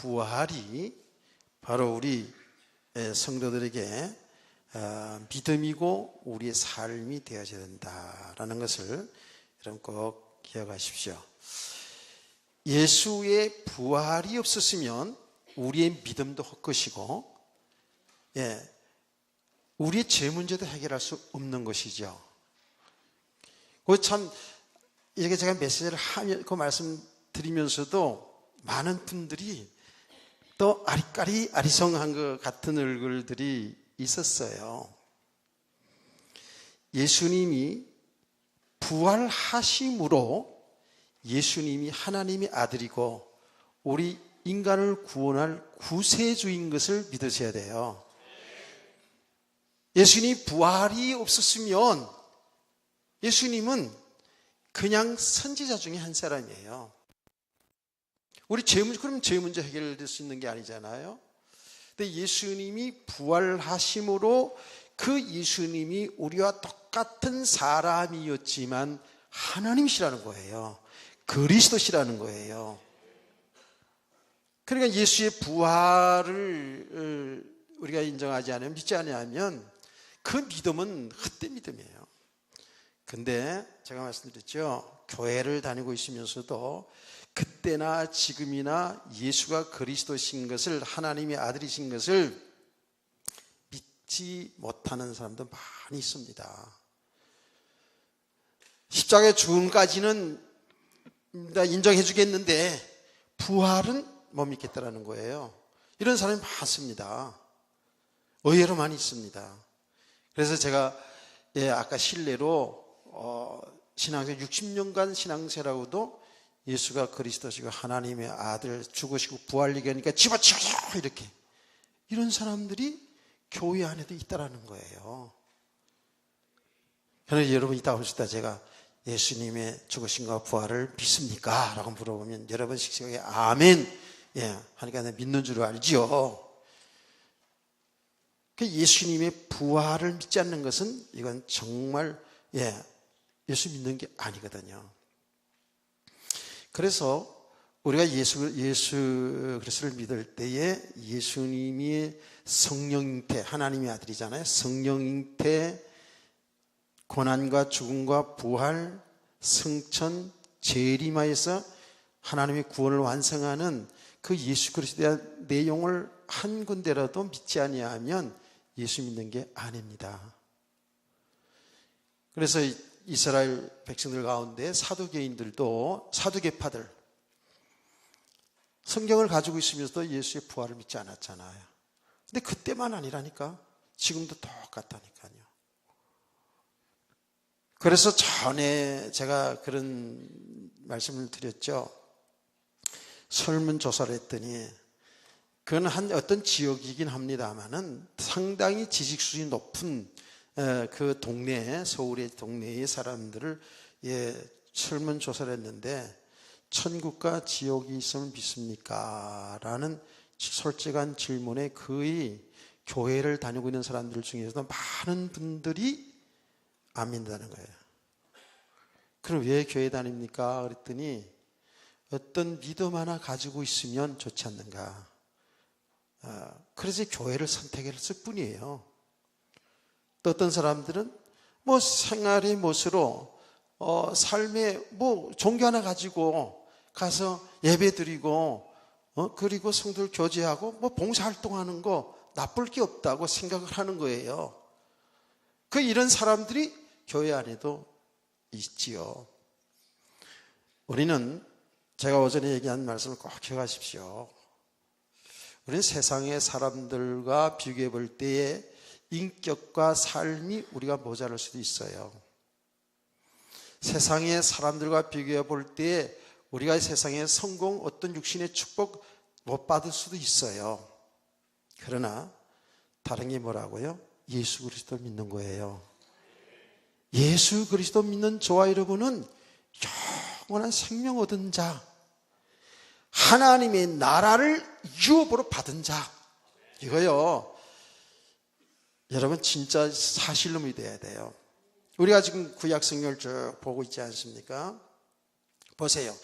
부활이 바로 우리 성도들에게 믿음이고 우리의 삶이 되어져야 된다라는 것을 여러분 꼭 기억하십시오. 예수의 부활이 없었으면 우리의 믿음도 헛것이고, 우리의 죄 문제도 해결할 수 없는 것이죠. 참 이렇게 제가 메시지를 하고 말씀드리면서도 많은 분들이 또 아리까리 아리송한 것 같은 얼굴들이 있었어요. 예수님이 부활하심으로 예수님이 하나님의 아들이고 우리 인간을 구원할 구세주인 것을 믿으셔야 돼요. 예수님 부활이 없었으면 예수님은 그냥 선지자 중에 한 사람이에요. 우리 그럼 죄 문제 해결될 수 있는 게 아니잖아요. 근데 예수님이 부활하심으로 그 예수님이 우리와 똑같은 사람이었지만 하나님이시라는 거예요. 그리스도시라는 거예요. 그러니까 예수의 부활을 우리가 인정하지 않으면, 믿지 않으면 그 믿음은 헛된 믿음이에요. 근데 제가 말씀드렸죠. 교회를 다니고 있으면서도 그때나 지금이나 예수가 그리스도신 것을, 하나님의 아들이신 것을 믿지 못하는 사람도 많이 있습니다. 십자가의 죽음까지는 인정해 주겠는데 부활은 못 믿겠다라는 거예요. 이런 사람이 많습니다. 의외로 많이 있습니다. 그래서 제가 아까 실례로 신앙생 60년간 신앙생활하고도 예수가 그리스도시고 하나님의 아들, 죽으시고 부활 얘기하니까 집어치워요 이렇게, 이런 사람들이 교회 안에도 있다라는 거예요. 그래서 여러분 이따 오실 제가 예수님의 죽으심과 부활을 믿습니까? 라고 물어보면 여러분 씩씩하게 아멘 하니까 내가 믿는 줄 알지요. 그 예수님의 부활을 믿지 않는 것은 이건 정말 예수 믿는 게 아니거든요. 그래서 우리가 예수 그리스도를 믿을 때에 예수님이 성령잉태, 하나님의 아들이잖아요. 성령잉태, 고난과 죽음과 부활, 승천, 재림하여서 하나님의 구원을 완성하는 그 예수 그리스도의 내용을 한 군데라도 믿지 아니하면 예수 믿는 게 아닙니다. 그래서 이스라엘 백성들 가운데 사두개인들도, 사두개파들, 성경을 가지고 있으면서도 예수의 부활을 믿지 않았잖아요. 근데 그때만 아니라니까, 지금도 똑같다니까요. 그래서 전에 제가 그런 말씀을 드렸죠. 설문조사를 했더니 그건 어떤 지역이긴 합니다만은 상당히 지식 수준이 높은 그 동네, 서울의 동네의 사람들을 설문조사를 했는데, 천국과 지옥이 있으면 믿습니까? 라는 솔직한 질문에 거의 교회를 다니고 있는 사람들 중에서도 많은 분들이 안 믿는다는 거예요. 그럼 왜 교회 다닙니까? 그랬더니 어떤 믿음 하나 가지고 있으면 좋지 않는가. 그래서 교회를 선택했을 뿐이에요. 또 어떤 사람들은 생활의 멋으로 삶의 종교 하나 가지고 가서 예배 드리고 그리고 성도들 교제하고 봉사활동하는 거 나쁠 게 없다고 생각을 하는 거예요. 이런 사람들이 교회 안에도 있지요. 우리는 제가 오전에 얘기한 말씀을 꼭 기억하십시오. 우리는 세상의 사람들과 비교해 볼 때에 인격과 삶이 우리가 모자랄 수도 있어요. 세상의 사람들과 비교해 볼 때에 우리가 세상의 성공, 어떤 육신의 축복 못 받을 수도 있어요. 그러나 다른 게 뭐라고요? 예수 그리스도를 믿는 거예요. 예수 그리스도 믿는 저와 여러분은 영원한 생명 얻은 자, 하나님의 나라를 유업으로 받은 자, 이거요. 여러분 진짜 사실로 믿어야 돼요. 우리가 지금 구약 성경을 쭉 보고 있지 않습니까? 보세요.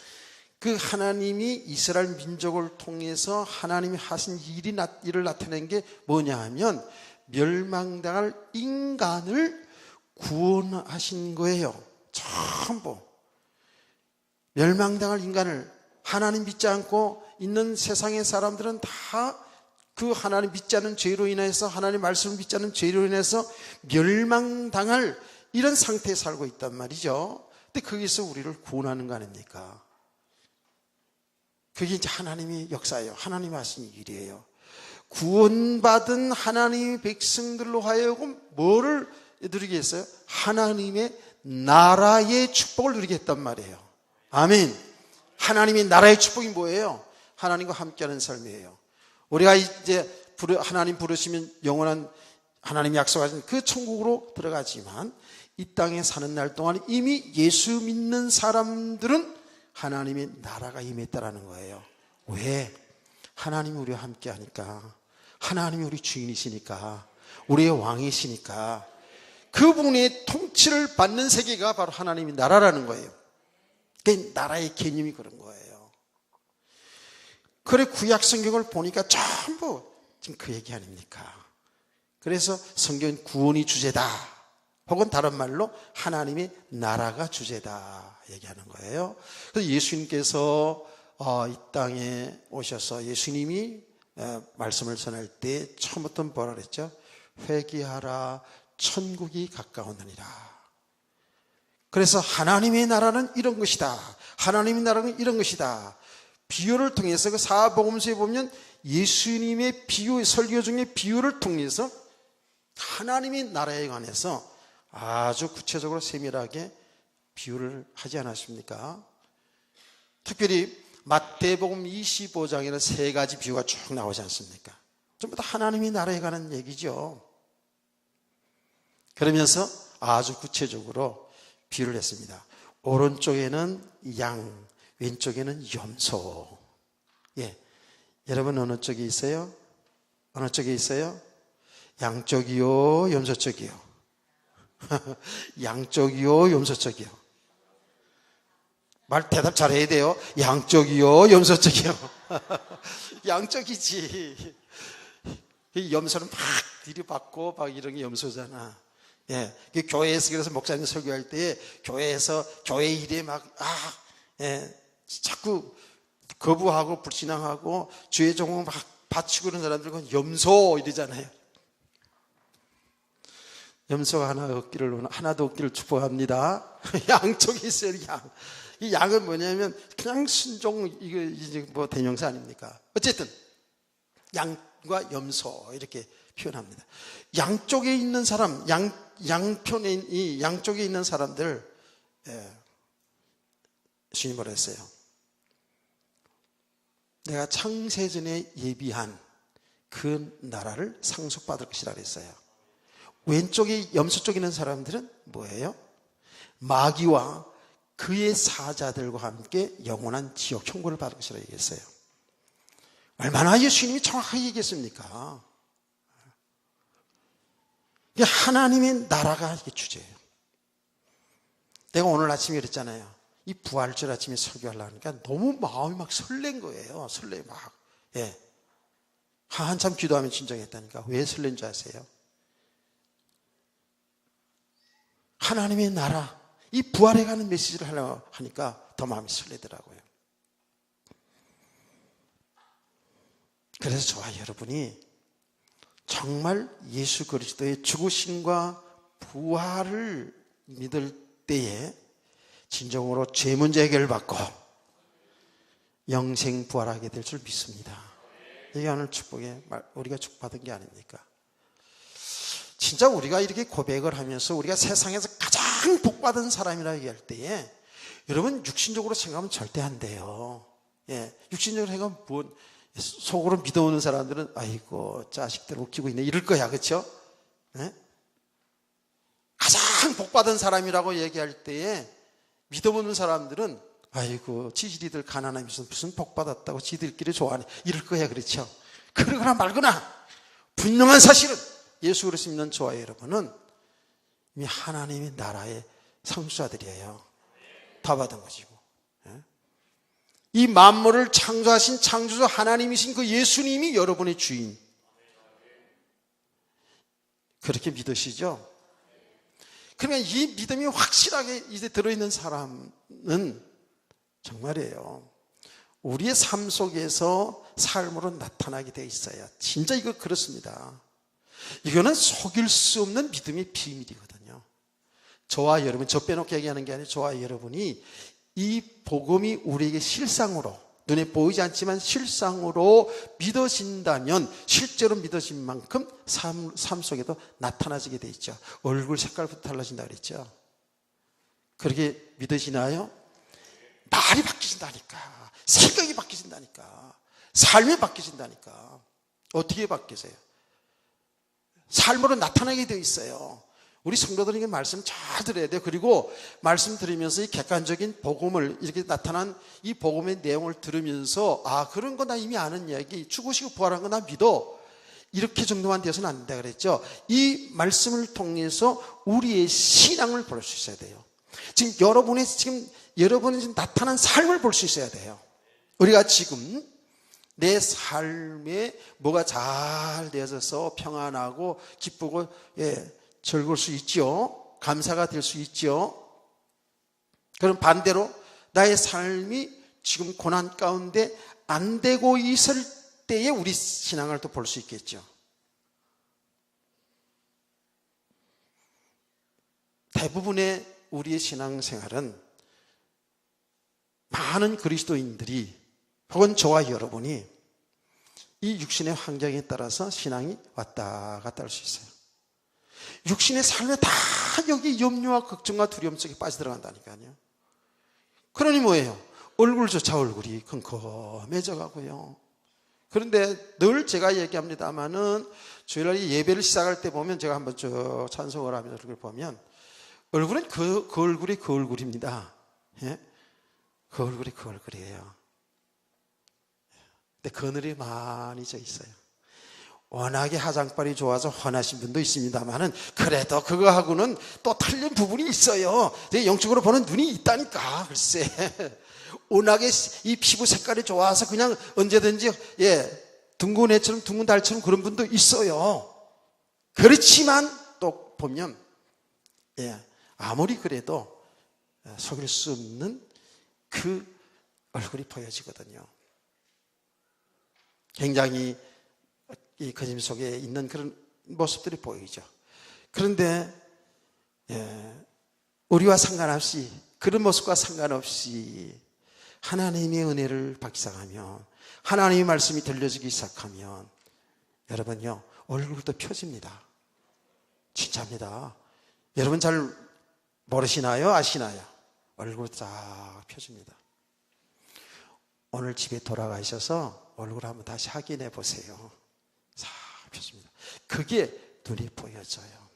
그 하나님이 이스라엘 민족을 통해서 하나님이 하신 일을 나타낸 게 뭐냐 하면 멸망당할 인간을 구원하신 거예요. 전부 멸망당할 인간을, 하나님 믿지 않고 있는 세상의 사람들은 다 그 하나님 믿지 않는 죄로 인해서, 하나님 말씀을 믿지 않는 죄로 인해서 멸망당할 이런 상태에 살고 있단 말이죠. 근데 거기서 우리를 구원하는 거 아닙니까? 그게 이제 하나님의 역사예요. 하나님 하신 일이에요. 구원받은 하나님의 백성들로 하여금 뭐를 누리게 했어요? 하나님의 나라의 축복을 누리게 했단 말이에요. 아멘. 하나님의 나라의 축복이 뭐예요? 하나님과 함께하는 삶이에요. 우리가 이제 하나님 부르시면 영원한 하나님이 약속하신 그 천국으로 들어가지만 이 땅에 사는 날 동안 이미 예수 믿는 사람들은 하나님의 나라가 임했다라는 거예요. 왜? 하나님이 우리와 함께 하니까, 하나님이 우리 주인이시니까, 우리의 왕이시니까, 그분의 통치를 받는 세계가 바로 하나님의 나라라는 거예요. 그 나라의 개념이 그런 거예요. 그래 구약 성경을 보니까 전부 지금 그 얘기 아닙니까? 그래서 성경은 구원이 주제다, 혹은 다른 말로 하나님의 나라가 주제다 얘기하는 거예요. 그래서 예수님께서 이 땅에 오셔서 예수님이 말씀을 전할 때 처음부터 뭐라 그랬죠? 회개하라, 천국이 가까웠느니라. 그래서 하나님의 나라는 이런 것이다, 하나님의 나라는 이런 것이다. 비유를 통해서 그 사복음서에 보면 예수님의 비유, 설교 중에 비유를 통해서 하나님의 나라에 관해서 아주 구체적으로 세밀하게 비유를 하지 않았습니까? 특별히 마태복음 25장에는 세 가지 비유가 쭉 나오지 않습니까? 전부 다 하나님의 나라에 관한 얘기죠. 그러면서 아주 구체적으로 비유를 했습니다. 오른쪽에는 양, 왼쪽에는 염소. 예, 여러분 어느 쪽에 있어요? 어느 쪽에 있어요? 양쪽이요, 염소 쪽이요? 양쪽이요, 염소 쪽이요? 대답 잘해야 돼요. 양쪽이요, 염소 쪽이요? 양쪽이지. 염소는 막 들이받고 막 이런 게 염소잖아. 예, 교회에서, 그래서 목사님 설교할 때 교회에서 교회 일에 막 자꾸 거부하고 불신앙하고 주의 종을 막 바치고 그런 사람들은 염소 이러잖아요. 염소가 하나도 없기를 축복합니다. 양쪽에 있어요. 양. 이 양은 뭐냐면 그냥 순종, 이거 이제 뭐 대명사 아닙니까? 어쨌든 양과 염소 이렇게 표현합니다. 양쪽에 있는 사람, 양편에 이 양쪽에 있는 사람들, 주님 뭐라 했어요? 내가 창세전에 예비한 그 나라를 상속받을 것이라 그랬어요. 왼쪽에 염소 쪽에 있는 사람들은 뭐예요? 마귀와 그의 사자들과 함께 영원한 지옥 천국을 받을 것이라 얘기했어요. 얼마나 예수님이 정확하게 얘기했습니까? 하나님의 나라가 이게 주제예요. 내가 오늘 아침에 그랬잖아요. 이 부활절 아침에 설교하려니까 너무 마음이 막 설렌 거예요. 막. 예. 한참 기도하면 진정했다니까. 왜 설렌 줄 아세요? 하나님의 나라, 이 부활에 가는 메시지를 하려고 하니까 더 마음이 설레더라고요. 그래서 저와 여러분이 정말 예수 그리스도의 죽으심과 부활을 믿을 때에 진정으로 죄 문제 해결을 받고 영생 부활하게 될 줄 믿습니다. 이게 오늘 축복에 우리가 축복받은 게 아닙니까? 진짜 우리가 이렇게 고백을 하면서 우리가 세상에서 가장 복받은 사람이라 얘기할 때에 여러분 육신적으로 생각하면 절대 안 돼요. 예, 육신적으로 생각하면 뭐 속으로 믿어오는 사람들은 아이고 자식들 웃기고 있네 이럴 거야, 그렇죠? 예? 가장 복받은 사람이라고 얘기할 때에 믿어보는 사람들은 아이고 지들이들 가난하면서 무슨 복받았다고 지들끼리 좋아하네 이럴 거야, 그렇죠? 그러거나 말거나 분명한 사실은 예수 그리스도 믿는 저와 여러분은 이미 하나님의 나라의 상수자들이에요. 다 받은 것이고. 이 만물을 창조하신 창조주 하나님이신 그 예수님이 여러분의 주인. 그렇게 믿으시죠? 그러면 이 믿음이 확실하게 이제 들어있는 사람은 정말이에요, 우리의 삶 속에서 삶으로 나타나게 되어 있어요. 진짜 이거 그렇습니다. 이거는 속일 수 없는 믿음의 비밀이거든요. 저와 여러분, 저 빼놓고 얘기하는 게 아니라 저와 여러분이 이 복음이 우리에게 실상으로, 눈에 보이지 않지만 실상으로 믿어진다면, 실제로 믿어진 만큼 삶 속에도 나타나지게 돼 있죠. 얼굴 색깔부터 달라진다 그랬죠. 그렇게 믿어지나요? 말이 바뀌신다니까, 생각이 바뀌신다니까, 삶이 바뀌신다니까. 어떻게 바뀌세요? 삶으로 나타나게 되어 있어요. 우리 성도들에게 말씀 잘 들어야 돼요. 그리고 말씀 들으면서 이 객관적인 복음을, 이렇게 나타난 이 복음의 내용을 들으면서, 아, 그런 거 나 이미 아는 이야기, 죽으시고 부활한 거 나 믿어, 이렇게 정도만 되어서는 안 된다 그랬죠. 이 말씀을 통해서 우리의 신앙을 볼 수 있어야 돼요. 지금 여러분이 지금 나타난 삶을 볼 수 있어야 돼요. 우리가 지금 내 삶에 뭐가 잘 되어져서 평안하고 기쁘고, 즐거울 수 있죠. 감사가 될 수 있죠. 그럼 반대로 나의 삶이 지금 고난 가운데 안 되고 있을 때에 우리 신앙을 또 볼 수 있겠죠. 대부분의 우리의 신앙생활은 많은 그리스도인들이, 혹은 저와 여러분이 이 육신의 환경에 따라서 신앙이 왔다 갔다 할 수 있어요. 육신의 삶에 다 여기 염려와 걱정과 두려움 속에 빠져들어간다니까요. 그러니 뭐예요? 얼굴조차 얼굴이 컴컴해져 가고요. 그런데 늘 제가 얘기합니다마는 주일날 예배를 시작할 때 보면, 제가 한번 쭉 찬송을 하면서 얼굴 보면, 얼굴은 그 얼굴이 그 얼굴입니다. 그 얼굴이 그 얼굴이에요. 근데 그늘이 많이 져 있어요. 워낙에 화장빨이 좋아서 환하신 분도 있습니다만은, 그래도 그거하고는 또 틀린 부분이 있어요. 영적으로 보는 눈이 있다니까. 글쎄, 워낙에 이 피부 색깔이 좋아서 그냥 언제든지 둥근 애처럼 둥근 달처럼 그런 분도 있어요. 그렇지만 또 보면 아무리 그래도 속일 수 없는 그 얼굴이 보여지거든요. 굉장히 이 거짓 속에 있는 그런 모습들이 보이죠. 그런데 우리와 상관없이, 그런 모습과 상관없이 하나님의 은혜를 받기 시작하면, 하나님의 말씀이 들려지기 시작하면, 여러분요, 얼굴도 펴집니다. 진짜입니다. 여러분 잘 모르시나요? 아시나요? 얼굴 쫙 펴집니다. 오늘 집에 돌아가셔서 얼굴 한번 다시 확인해 보세요. 싹 펴집니다. 그게 눈이 보여져요.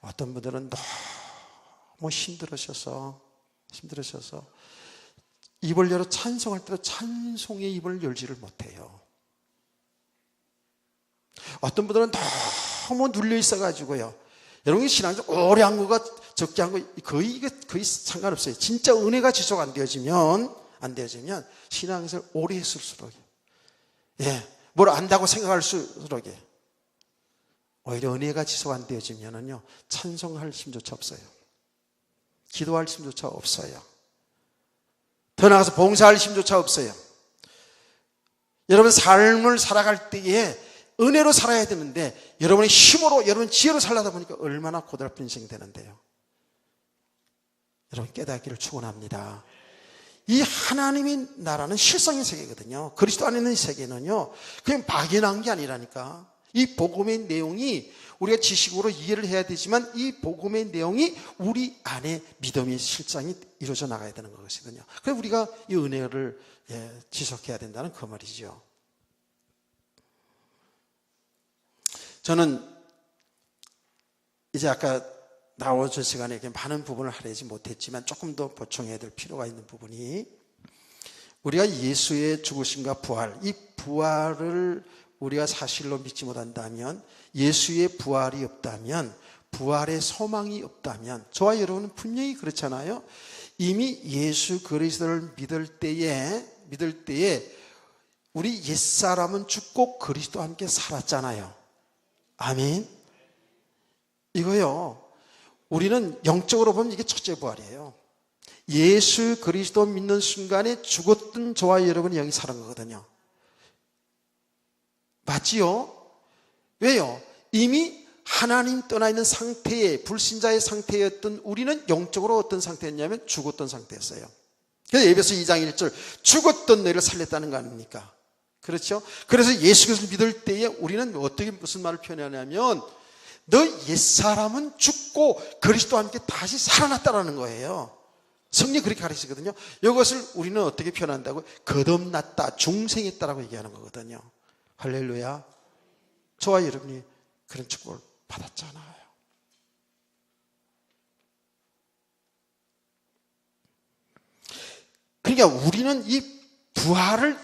어떤 분들은 너무 힘들으셔서 입을 열어 찬송할 때도 찬송의 입을 열지를 못해요. 어떤 분들은 너무 눌려 있어가지고요, 여러분이 신앙적 오래 한 거가 적게 한 거 거의 상관없어요. 진짜 은혜가 지속 안 되어지면 신앙생활 오래 했을수록, 뭘 안다고 생각할수록, 오히려 은혜가 지속 안 되어지면은요, 찬송할 힘조차 없어요. 기도할 힘조차 없어요. 더 나아가서 봉사할 힘조차 없어요. 여러분 삶을 살아갈 때에 은혜로 살아야 되는데, 여러분의 힘으로, 여러분 지혜로 살다 보니까 얼마나 고달픈 인생이 되는데요. 여러분 깨닫기를 축원합니다. 이 하나님의 나라는 실성의 세계거든요. 그리스도 안에 있는 세계는요, 그냥 막연한 게 아니라니까. 이 복음의 내용이 우리가 지식으로 이해를 해야 되지만, 이 복음의 내용이 우리 안에 믿음의 실상이 이루어져 나가야 되는 것이거든요. 그래서 우리가 이 은혜를 지속해야 된다는 그 말이죠. 저는 이제 아까 나오는 시간에 많은 부분을 하려지 못했지만, 조금 더 보충해야 될 필요가 있는 부분이, 우리가 예수의 죽으심과 부활, 이 부활을 우리가 사실로 믿지 못한다면, 예수의 부활이 없다면, 부활의 소망이 없다면, 저와 여러분은 분명히 그렇잖아요. 이미 예수 그리스도를 믿을 때에 우리 옛사람은 죽고 그리스도와 함께 살았잖아요. 아멘. 이거요, 우리는 영적으로 보면 이게 첫째 부활이에요. 예수 그리스도 믿는 순간에 죽었던 저와 여러분이 여기 살은 거거든요. 맞지요? 왜요? 이미 하나님 떠나 있는 상태에, 불신자의 상태였던 우리는 영적으로 어떤 상태였냐면 죽었던 상태였어요. 그래서 에베소 2장 1절, 죽었던 너희를 살렸다는 거 아닙니까? 그렇죠? 그래서 예수 그리스도를 믿을 때에 우리는 어떻게 무슨 말을 표현하냐면 너 옛사람은 죽고 그리스도와 함께 다시 살아났다라는 거예요. 성경 그렇게 가르치거든요. 이것을 우리는 어떻게 표현한다고? 거듭났다, 중생했다라고 얘기하는 거거든요. 할렐루야. 저와 여러분이 그런 축복을 받았잖아요. 그러니까 우리는 이 부활을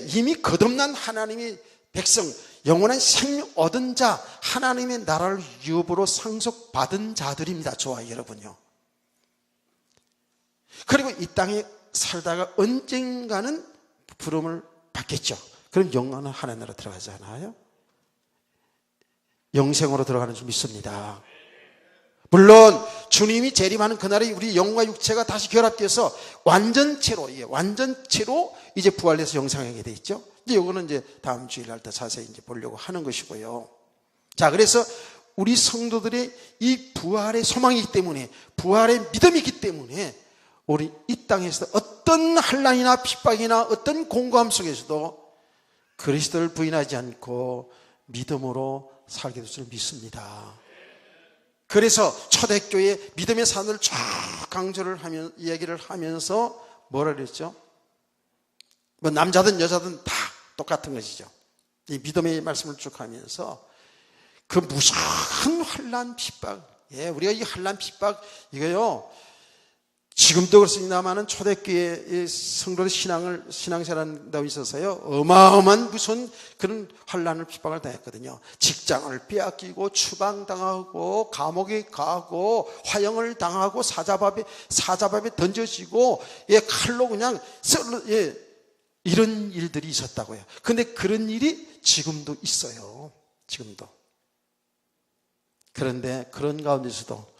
이미 거듭난 하나님의 백성, 영원한 생명 얻은 자, 하나님의 나라를 유업으로 상속받은 자들입니다. 저와 여러분요. 그리고 이 땅에 살다가 언젠가는 부름을 받겠죠. 그럼 영원한 하나님으로 들어가잖아요. 영생으로 들어가는 줄 믿습니다. 물론 주님이 재림하는 그날에 우리 영과 육체가 다시 결합돼서 완전체로 이제 부활해서 영생하게 돼 있죠. 이제 이거는 이제 다음 주일날 더 자세히 이제 보려고 하는 것이고요. 자, 그래서 우리 성도들의 이 부활의 소망이기 때문에, 부활의 믿음이 있기 때문에 우리 이 땅에서 어떤 환난이나 핍박이나 어떤 공고함 속에서도 그리스도를 부인하지 않고 믿음으로 살게 될 줄 믿습니다. 그래서 초대교회 믿음의 산을 쫙 강조를 하면, 이야기를 하면서 뭐라 그랬죠? 뭐 남자든 여자든 다 똑같은 것이죠. 이 믿음의 말씀을 쭉 하면서 그 무서운 환난 핍박, 우리가 이 환난 핍박 이거요, 지금도 그렇습니다만은 초대교회의 성도의 신앙생활에 있어서요, 어마어마한 무슨 그런 환난을 핍박을 당했거든요. 직장을 빼앗기고 추방당하고 감옥에 가고 화형을 당하고 사자밥에 던져지고 칼로 그냥 이런 일들이 있었다고요. 근데 그런 일이 지금도 있어요. 지금도. 그런데 그런 가운데서도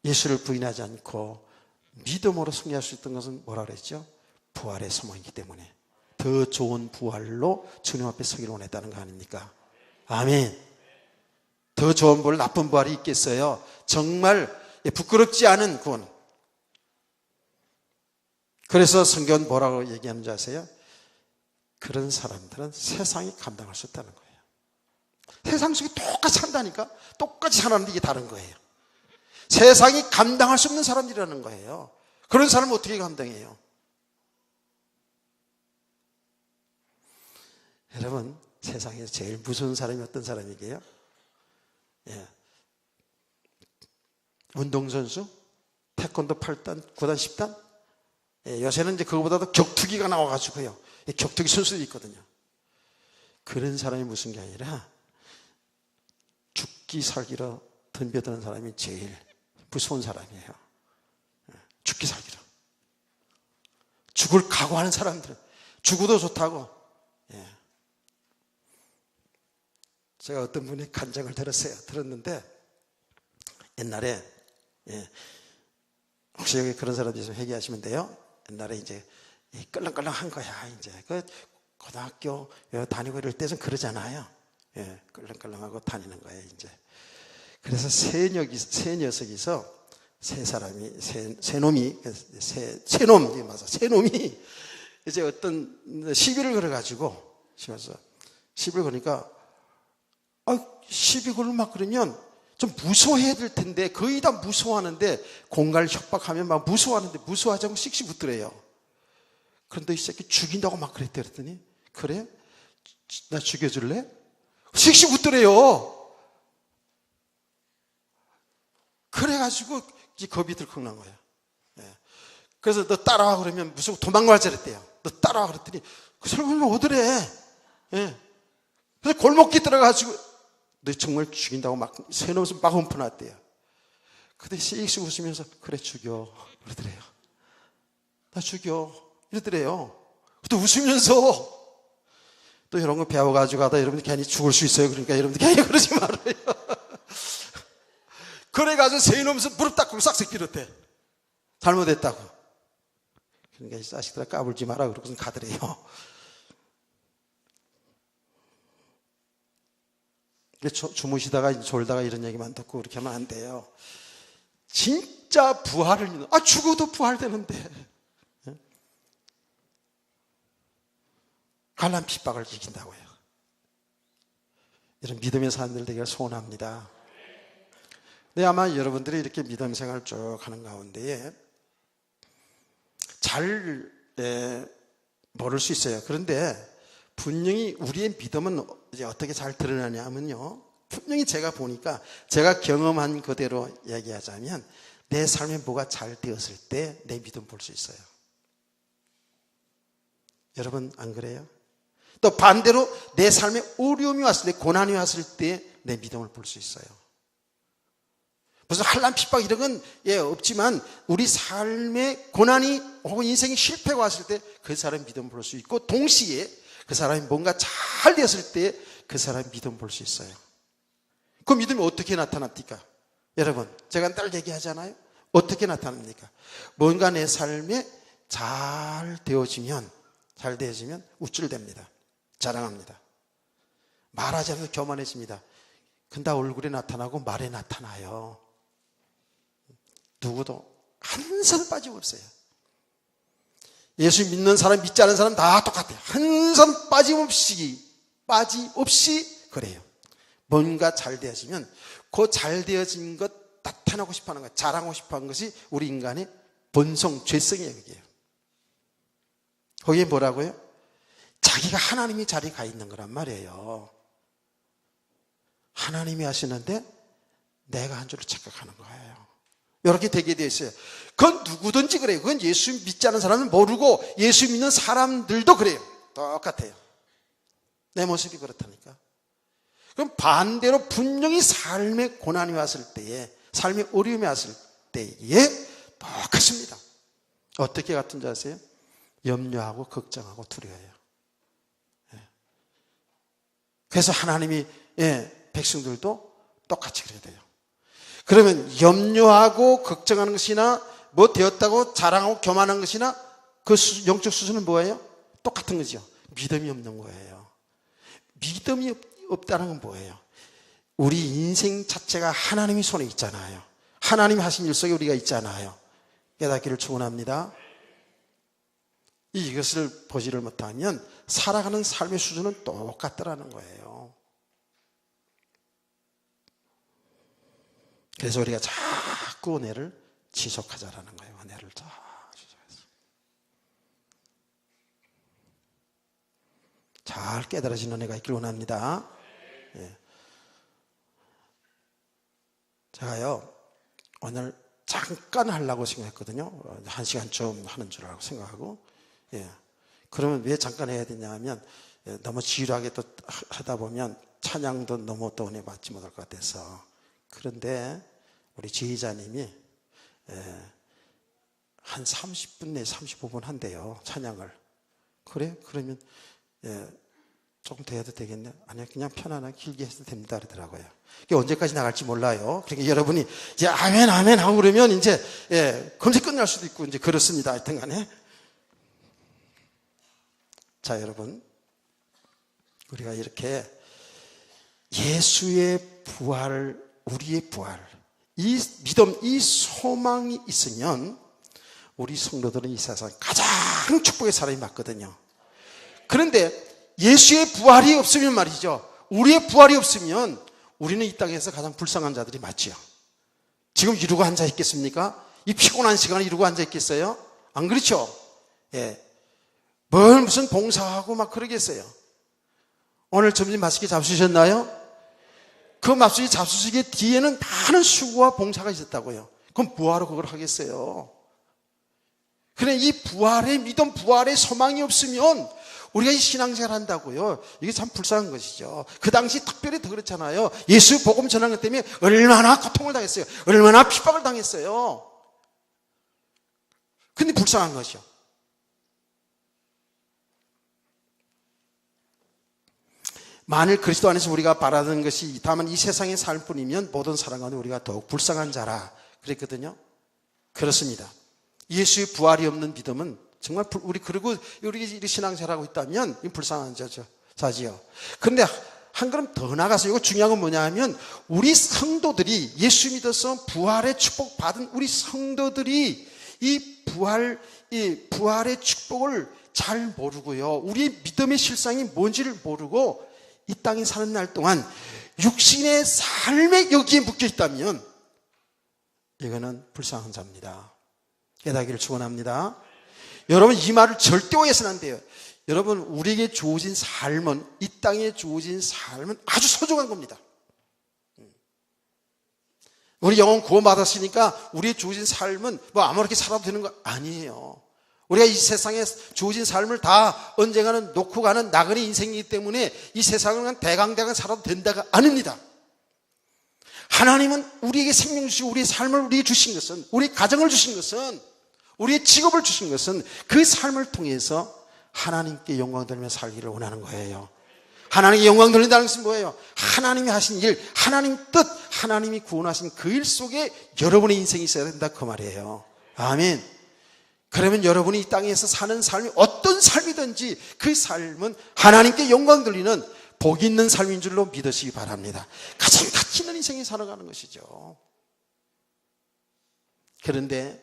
예수를 부인하지 않고 믿음으로 승리할 수 있던 것은 뭐라 그랬죠? 부활의 소망이기 때문에 더 좋은 부활로 주님 앞에 서기를 원했다는 거 아닙니까? 아멘. 더 좋은 부활, 나쁜 부활이 있겠어요? 정말 부끄럽지 않은 구원. 그래서 성경은 뭐라고 얘기하는 줄 아세요? 그런 사람들은 세상이 감당할 수 없다는 거예요. 세상 속에 똑같이 산다니까? 똑같이 사는데 이게 다른 거예요. 세상이 감당할 수 없는 사람들이라는 거예요. 그런 사람은 어떻게 감당해요? 여러분, 세상에서 제일 무서운 사람이 어떤 사람이게요? 운동선수, 태권도 8단, 9단, 10단. 요새는 이제 그거보다도 격투기가 나와가지고요. 격투기 선수들이 있거든요. 그런 사람이 무슨 게 아니라 죽기 살기로 덤벼드는 사람이 제일 무서운 사람이에요. 죽기 살기로. 죽을 각오하는 사람들은 죽어도 좋다고. 제가 어떤 분의 간증을 들었는데 옛날에 혹시 여기 그런 사람들 있으면 회개하시면 돼요. 옛날에 이제 끌렁끌렁한 거야. 이제 그 고등학교 다니고 이럴 때 좀 그러잖아요. 끌렁끌렁하고 다니는 거예요. 이제 그래서 세 녀석이서 세 놈이 이제 어떤 시비를 걸어가지고 시비를 거니까 시비 걸고 막 그러면 좀 무서워해야 될 텐데 거의 다 무서워하는데 공갈 협박하면 막 무서워하는데 무서워하지 않고 씩씩 웃더래요. 그런데 이 새끼 죽인다고 막 그랬더니 그래? 나 죽여줄래? 씩씩 웃더래요. 그래가지고 겁이 들컥 난 거예요. 그래서 너 따라와 그러면 무서워 도망가자 그랬대요. 너 따라와 그랬더니 그 사람이 오더래. 그래서 골목길 들어가가지고 너 정말 죽인다고 막 새놈을 막 험포놨대요. 근데 씩 웃으면서 그래 죽여 그러더래요. 나 죽여. 이러더래요. 또 웃으면서. 또 이런 거 배워가지고 하다 여러분들 괜히 죽을 수 있어요. 그러니까 여러분들 괜히 그러지 말아요. 그래가지고 세이놈에서 무릎 딱 꿇고 싹싹 빌었대. 잘못했다고. 그러니까 이 자식들아 까불지 마라. 그러고선 가더래요. 주무시다가 졸다가 이런 얘기만 듣고 그렇게 하면 안 돼요. 진짜 부활을 믿는, 죽어도 부활되는데. 갈란 핍박을 이긴다고요. 이런 믿음의 사람들 되기를 소원합니다. 네, 아마 여러분들이 이렇게 믿음 생활 쭉 하는 가운데에 잘 모를 수 있어요. 그런데 분명히 우리의 믿음은 이제 어떻게 잘 드러나냐면요. 분명히 제가 보니까 제가 경험한 그대로 얘기하자면 내 삶에 뭐가 잘 되었을 때 내 믿음 볼 수 있어요. 여러분 안 그래요? 또 반대로 내 삶에 어려움이 왔을 때, 고난이 왔을 때 내 믿음을 볼 수 있어요. 무슨 환난 핍박 이런 건 없지만 우리 삶에 고난이 혹은 인생의 실패가 왔을 때 그 사람의 믿음을 볼 수 있고, 동시에 그 사람이 뭔가 잘 되었을 때 그 사람의 믿음을 볼 수 있어요. 그 믿음이 어떻게 나타납니까? 여러분, 제가 늘 얘기하잖아요. 어떻게 나타납니까? 뭔가 내 삶에 잘 되어지면 우쭐댑니다. 자랑합니다. 말하지 않아도 교만해집니다. 근데 얼굴에 나타나고 말에 나타나요. 누구도 한 선 빠짐없어요. 예수 믿는 사람, 믿지 않는 사람 다 똑같아요. 한 선 빠짐없이 그래요. 뭔가 잘 되어지면 그 잘 되어진 것 나타나고 싶어하는 것, 자랑하고 싶어하는 것이 우리 인간의 본성, 죄성이에요. 그게요. 거기에 뭐라고요? 자기가 하나님이 자리에 가 있는 거란 말이에요. 하나님이 하시는데 내가 한 줄로 착각하는 거예요. 이렇게 되게 되어 있어요. 그건 누구든지 그래요. 그건 예수 믿지 않는 사람은 모르고 예수 믿는 사람들도 그래요. 똑같아요. 내 모습이 그렇다니까. 그럼 반대로 분명히 삶의 고난이 왔을 때에, 삶의 어려움이 왔을 때에 똑같습니다. 어떻게 같은지 아세요? 염려하고 걱정하고 두려워해요. 그래서 하나님이 백성들도 똑같이 그래야 돼요. 그러면 염려하고 걱정하는 것이나 뭐 되었다고 자랑하고 교만하는 것이나 그 영적 수준은 뭐예요? 똑같은 거죠. 믿음이 없는 거예요. 믿음이 없다는 건 뭐예요? 우리 인생 자체가 하나님의 손에 있잖아요. 하나님이 하신 일 속에 우리가 있잖아요. 깨닫기를 축원합니다. 이것을 보지를 못하면 살아가는 삶의 수준은 똑같더라는 거예요. 그래서 우리가 자꾸 은혜를 지속하자라는 거예요. 은혜를 지속해서. 잘 깨달아진 은혜가 있기를 원합니다. 예. 제가요, 오늘 잠깐 하려고 생각했거든요. 1시간쯤 하는 줄 알고 생각하고. 그러면 왜 잠깐 해야 되냐면, 너무 지루하게 또 하다 보면 찬양도 너무 또 은혜 받지 못할 것 같아서. 그런데 우리 지휘자님이 한 30분 내 35분 한대요. 찬양을. 그래? 그러면 조금 더 해도 되겠네? 아니요, 그냥 편안하게 길게 해도 됩니다. 그러더라고요. 이게 언제까지 나갈지 몰라요. 그러니까 여러분이 이제 아멘, 아멘 하고 그러면 이제, 금세 끝날 수도 있고, 이제 그렇습니다. 하여튼 간에. 자, 여러분. 우리가 이렇게 예수의 부활, 우리의 부활, 이 믿음, 이 소망이 있으면 우리 성도들은 이 세상 가장 축복의 사람이 맞거든요. 그런데 예수의 부활이 없으면 말이죠. 우리의 부활이 없으면 우리는 이 땅에서 가장 불쌍한 자들이 맞지요. 지금 이러고 앉아 있겠습니까? 이 피곤한 시간에 이러고 앉아 있겠어요? 안 그렇죠? 뭘 무슨 봉사하고 막 그러겠어요. 오늘 점심 맛있게 잡수셨나요? 그 맛있게 잡수시기 뒤에는 많은 수고와 봉사가 있었다고요. 그럼 뭐하러 그걸 하겠어요? 그래, 이 부활의 믿음, 부활의 소망이 없으면 우리가 이 신앙생활 한다고요. 이게 참 불쌍한 것이죠. 그 당시 특별히 더 그렇잖아요. 예수 복음 전하는 것 때문에 얼마나 고통을 당했어요. 얼마나 핍박을 당했어요. 근데 불쌍한 것이요. 만일 그리스도 안에서 우리가 바라는 것이 다만 이 세상의 삶뿐이면 모든 사람 가운데 우리가 더욱 불쌍한 자라 그랬거든요. 그렇습니다. 예수의 부활이 없는 믿음은 정말 그리고 우리 신앙생활하고 있다면 불쌍한 자지요. 그런데 한 걸음 더 나가서 이거 중요한 건 뭐냐 하면 우리 성도들이 예수 믿어서 부활의 축복 받은 우리 성도들이 이 부활의 축복을 잘 모르고요. 우리의 믿음의 실상이 뭔지를 모르고 이 땅에 사는 날 동안 육신의 삶에 여기에 묶여 있다면 이거는 불쌍한 자입니다. 깨닫기를 축원합니다. 여러분 이 말을 절대 오해해서는 안 돼요. 여러분 우리에게 주어진 삶은 이 땅에 주어진 삶은 아주 소중한 겁니다. 우리 영혼 구원받았으니까 우리의 주어진 삶은 뭐 아무렇게 살아도 되는 거 아니에요. 우리가 이 세상에 주어진 삶을 다 언젠가는 놓고 가는 나그네 인생이기 때문에 이 세상을 그냥 대강대강 살아도 된다가 아닙니다. 하나님은 우리에게 생명 주시고 우리의 삶을 우리에게 주신 것은, 우리 가정을 주신 것은, 우리의 직업을 주신 것은 그 삶을 통해서 하나님께 영광 돌리며 살기를 원하는 거예요. 하나님께 영광 돌린다는 것은 뭐예요? 하나님이 하신 일, 하나님 뜻, 하나님이 구원하신 그 일 속에 여러분의 인생이 있어야 된다 그 말이에요. 아멘. 그러면 여러분이 이 땅에서 사는 삶이 어떤 삶이든지 그 삶은 하나님께 영광 돌리는 복 있는 삶인 줄로 믿으시기 바랍니다. 가장 가치 있는 인생이 살아가는 것이죠. 그런데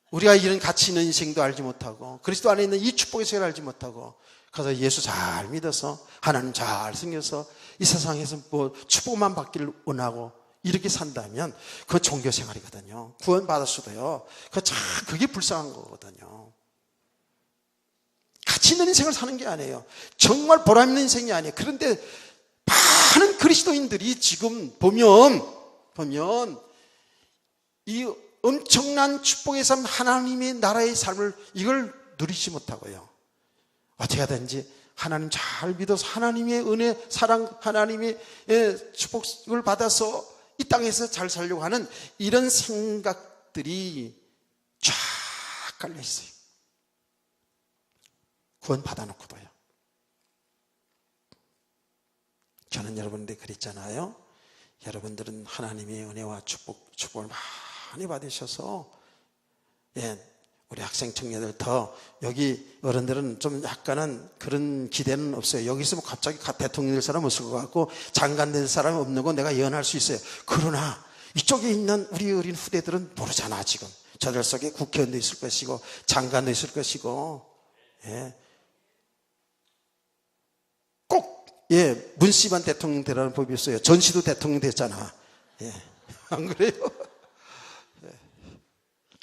우리가 이런 가치 있는 인생도 알지 못하고 그리스도 안에 있는 이 축복의 세계를 알지 못하고 가서 예수 잘 믿어서 하나님 잘 섬겨서 이 세상에서 뭐 축복만 받기를 원하고 이렇게 산다면 그건 종교생활이거든요. 구원받을 수도요. 그게 불쌍한 거거든요. 가치 있는 인생을 사는 게 아니에요. 정말 보람 있는 인생이 아니에요. 그런데 많은 그리스도인들이 지금 보면 이 엄청난 축복의 삶, 하나님의 나라의 삶을 이걸 누리지 못하고요. 어떻게 하든지 하나님 잘 믿어서 하나님의 은혜, 사랑, 하나님의 축복을 받아서 이 땅에서 잘 살려고 하는 이런 생각들이 쫙 깔려 있어요. 구원 받아놓고도요. 저는 여러분들 그랬잖아요. 여러분들은 하나님의 은혜와 축복을 많이 받으셔서 우리 학생 청년들 더 여기 어른들은 좀 약간은 그런 기대는 없어요. 여기서 뭐 갑자기 대통령 될 사람 없을 것 같고 장관 될 사람이 없는 거 내가 예언할 수 있어요. 그러나 이쪽에 있는 우리 어린 후대들은 모르잖아. 지금 저들 속에 국회의원도 있을 것이고 장관도 있을 것이고 꼭 문씨만 대통령 되라는 법이 있어요. 전씨도 대통령 됐잖아. 안 그래요?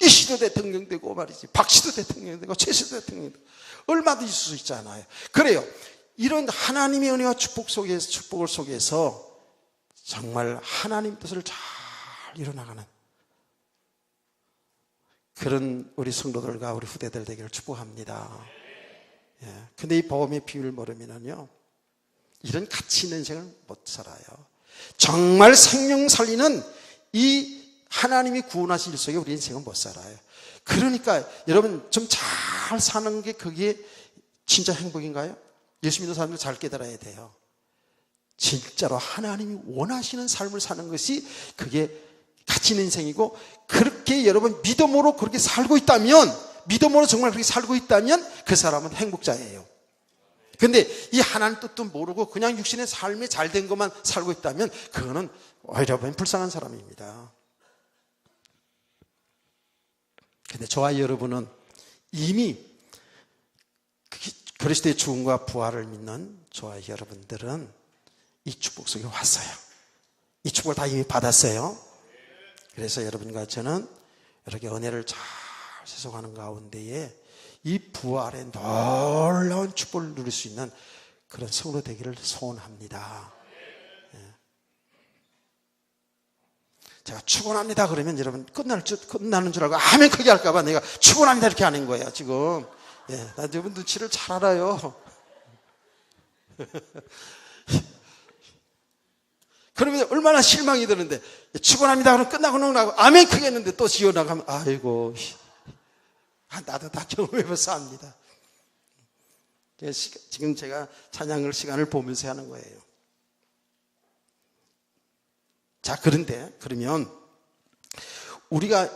이 씨도 대통령 되고 말이지. 박 씨도 대통령 되고 최 씨도 대통령 되고 얼마든지 있을 수 있잖아요. 그래요. 이런 하나님의 은혜와 축복을 속에서 정말 하나님 뜻을 잘 이뤄나가는 그런 우리 성도들과 우리 후대들 되기를 축복합니다. 근데 이 복음의 비밀을 모르면요 이런 가치 있는 인생을 못 살아요. 정말 생명 살리는 이 하나님이 구원하신 일 속에 우리 인생은 못 살아요. 그러니까 여러분 좀 잘 사는 게 그게 진짜 행복인가요? 예수 믿는 사람들 잘 깨달아야 돼요. 진짜로 하나님이 원하시는 삶을 사는 것이 그게 가치 있는 인생이고 그렇게 여러분 믿음으로 그렇게 살고 있다면 믿음으로 정말 그렇게 살고 있다면 그 사람은 행복자예요. 근데 이 하나님 뜻도 모르고 그냥 육신의 삶에 잘된 것만 살고 있다면 그거는 오히려 보면 불쌍한 사람입니다. 근데 저와 여러분은 이미 그리스도의 죽음과 부활을 믿는 저와 여러분들은 이 축복 속에 왔어요. 이 축복을 다 이미 받았어요. 그래서 여러분과 저는 이렇게 은혜를 잘 세속하는 가운데에 이 부활의 놀라운 축복을 누릴 수 있는 그런 성도 되기를 소원합니다. 제가 축원합니다 그러면 여러분 끝나는 줄 알고 아멘 크게 할까봐 내가 축원합니다 이렇게 하는 거예요 지금. 나 여러분 눈치를 잘 알아요. 그러면 얼마나 실망이 드는데 축원합니다 그러면 끝나고 나고 아멘 크게 했는데 또 지어나가면 아이고 나도 다 경험해봐서 압니다. 지금 제가 찬양을 시간을 보면서 하는 거예요. 자, 그러면 우리가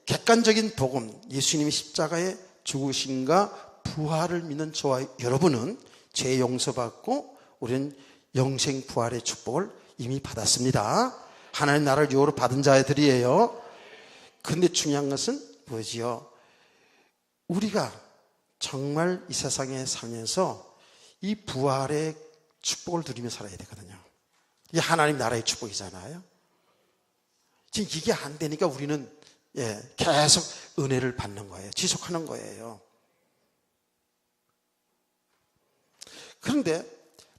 객관적인 복음, 예수님이 십자가에 죽으심과 부활을 믿는 저와 여러분은 죄 용서받고 우리는 영생 부활의 축복을 이미 받았습니다. 하나님 나라를 유업으로 받은 자들이에요. 그런데 중요한 것은 뭐지요? 우리가 정말 이 세상에 살면서 이 부활의 축복을 누리며 살아야 되거든요. 이게 하나님 나라의 축복이잖아요. 지금 이게 안 되니까 우리는 계속 은혜를 받는 거예요. 지속하는 거예요. 그런데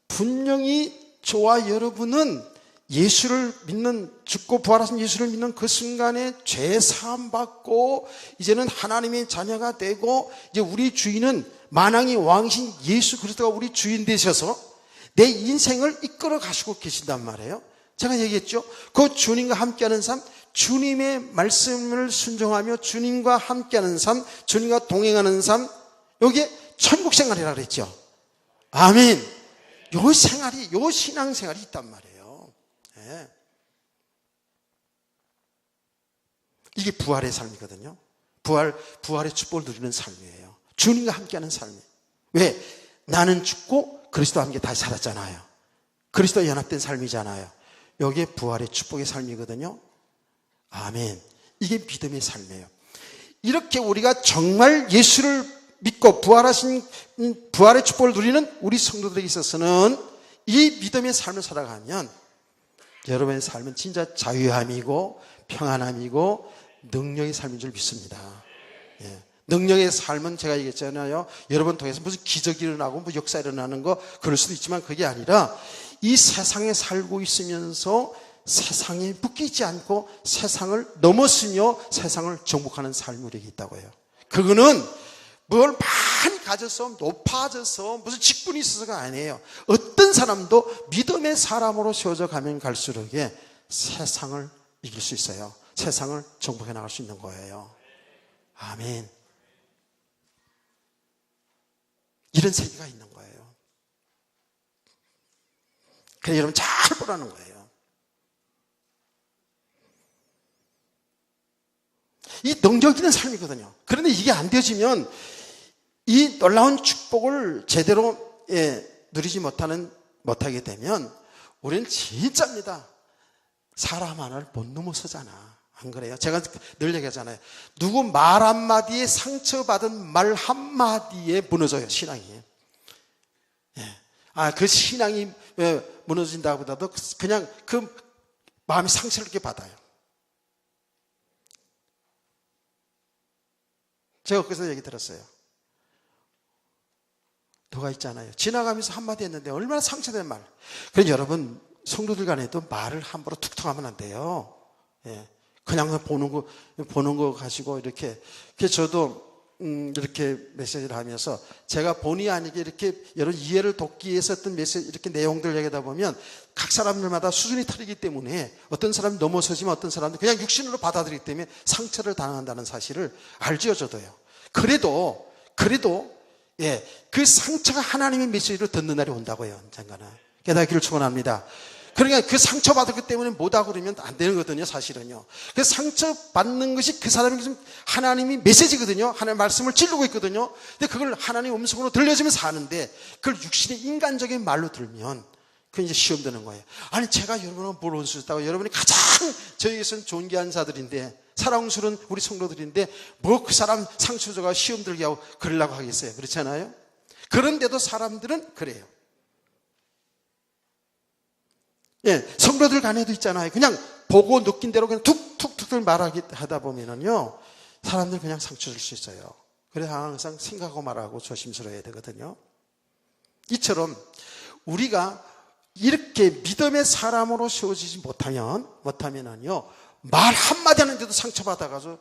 분명히 저와 여러분은 예수를 믿는, 죽고 부활하신 예수를 믿는 그 순간에 죄 사함 받고 이제는 하나님의 자녀가 되고, 이제 우리 주인은 만왕의 왕이신 예수 그리스도가 우리 주인 되셔서 내 인생을 이끌어 가시고 계신단 말이에요. 제가 얘기했죠. 그 주님과 함께하는 삶, 주님의 말씀을 순종하며 주님과 함께하는 삶, 주님과 동행하는 삶, 여기에 천국 생활이라 그랬죠. 아멘. 요 생활이, 요 신앙 생활이 있단 말이에요. 네. 이게 부활의 삶이거든요. 부활의 축복을 누리는 삶이에요. 주님과 함께하는 삶이에요. 왜? 나는 죽고 그리스도와 함께 다시 살았잖아요. 그리스도와 연합된 삶이잖아요. 여기에 부활의 축복의 삶이거든요. 아멘. 이게 믿음의 삶이에요. 이렇게 우리가 정말 예수를 믿고 부활의 축복을 누리는 우리 성도들에게 있어서는 이 믿음의 삶을 살아가면 여러분의 삶은 진짜 자유함이고 평안함이고 능력의 삶인 줄 믿습니다. 능력의 삶은 제가 얘기했잖아요. 여러분 통해서 무슨 기적이 일어나고 뭐 역사 일어나는 거 그럴 수도 있지만 그게 아니라 이 세상에 살고 있으면서 세상에 묶이지 않고 세상을 넘어서며 세상을 정복하는 삶이 우리에게 있다고 해요. 그거는 뭘 많이 가져서 높아져서 무슨 직분이 있어서가 아니에요. 어떤 사람도 믿음의 사람으로 세워져 가면 갈수록 세상을 이길 수 있어요. 세상을 정복해 나갈 수 있는 거예요. 아멘. 이런 세계가 있는 거예요. 그래서 여러분 잘 보라는 거예요. 이 능력 있는 삶이거든요. 그런데 이게 안 되어지면 이 놀라운 축복을 제대로 누리지 못하게 되면 우리는 진짜입니다. 사람 하나를 못 넘어서잖아. 안 그래요? 제가 늘 얘기하잖아요. 누구 말 한마디에 상처받은 말 한마디에 무너져요, 신앙이. 그 신앙이 무너진다고 보다도 그냥 그 마음이 상처를 이렇게 받아요. 제가 그래서 얘기 들었어요. 누가 있잖아요. 지나가면서 한마디 했는데 얼마나 상처된 말. 그래서 여러분, 성도들 간에도 말을 함부로 툭툭 하면 안 돼요. 그냥 보는 거 가지고 이렇게. 그래서 저도, 이렇게 메시지를 하면서 제가 본의 아니게 이렇게 여러분 이해를 돕기 위해서 어떤 메시지, 이렇게 내용들을 얘기하다 보면 각 사람들마다 수준이 틀리기 때문에 어떤 사람이 넘어서지만 어떤 사람은 그냥 육신으로 받아들이기 때문에 상처를 당한다는 사실을 알지요, 저도요. 그래도, 그 상처가 하나님의 메시지를 듣는 날이 온다고요, 언젠가는. 깨닫기를 축원합니다. 그러니까 그 상처받았기 때문에 못하고 그러면 안 되는 거거든요, 사실은요. 그 상처받는 것이 그 사람이 지금 하나님이 메시지거든요. 하나님의 말씀을 찌르고 있거든요. 근데 그걸 하나님의 음성으로 들려주면서 사는데 그걸 육신의 인간적인 말로 들으면 그게 이제 시험 되는 거예요. 아니, 제가 여러분을 뭘 원수했다고, 여러분이 가장 저에게서는 존귀한 자들인데, 사랑스러운 우리 성도들인데, 뭐 그 사람 상처줘가 시험 들게 하고 그러려고 하겠어요. 그렇잖아요? 그런데도 사람들은 그래요. 성도들 간에도 있잖아요. 그냥 보고 느낀 대로 그냥 툭툭툭 말하다 보면은요, 사람들 그냥 상처 줄 수 있어요. 그래서 항상 생각하고 말하고 조심스러워야 되거든요. 이처럼 우리가 이렇게 믿음의 사람으로 세워지지 못하면은요, 말 한마디 하는데도 상처받아가지고,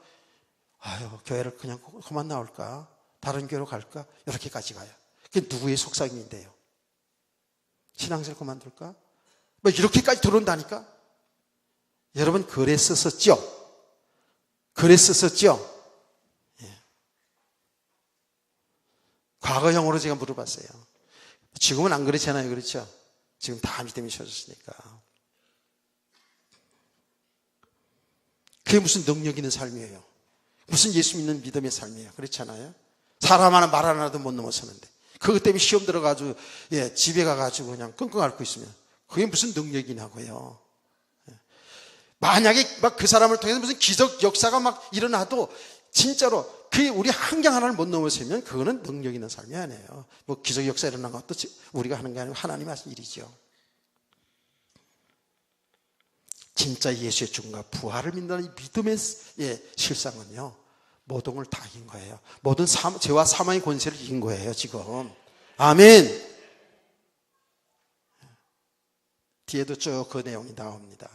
교회를 그냥 그만 나올까? 다른 교회로 갈까? 이렇게까지 가요. 그게 누구의 속삭임인데요? 신앙생활 그만둘까? 뭐 이렇게까지 들어온다니까? 여러분 그랬었죠? 과거형으로 제가 물어봤어요. 지금은 안 그렇잖아요. 그렇죠? 지금 다 믿음이 쉬워졌으니까. 그게 무슨 능력 있는 삶이에요? 무슨 예수 믿는 믿음의 삶이에요? 그렇잖아요? 사람 하나 말 하나도 못 넘어서는데 그것 때문에 시험 들어가지고 집에 가가지고 그냥 끙끙 앓고 있으면 그게 무슨 능력이냐고요. 만약에 막 그 사람을 통해서 무슨 기적 역사가 막 일어나도 진짜로 그 우리 환경 하나를 못 넘어서면 그거는 능력 있는 삶이 아니에요. 뭐 기적 역사 일어난 것도 우리가 하는 게 아니고 하나님이 하신 일이죠. 진짜 예수의 죽음과 부활을 믿는 이 믿음의 실상은요, 모든 걸 다 이긴 거예요. 모든 죄와 사망의 권세를 이긴 거예요, 지금. 아멘. 뒤에도 쭉 그 내용이 나옵니다.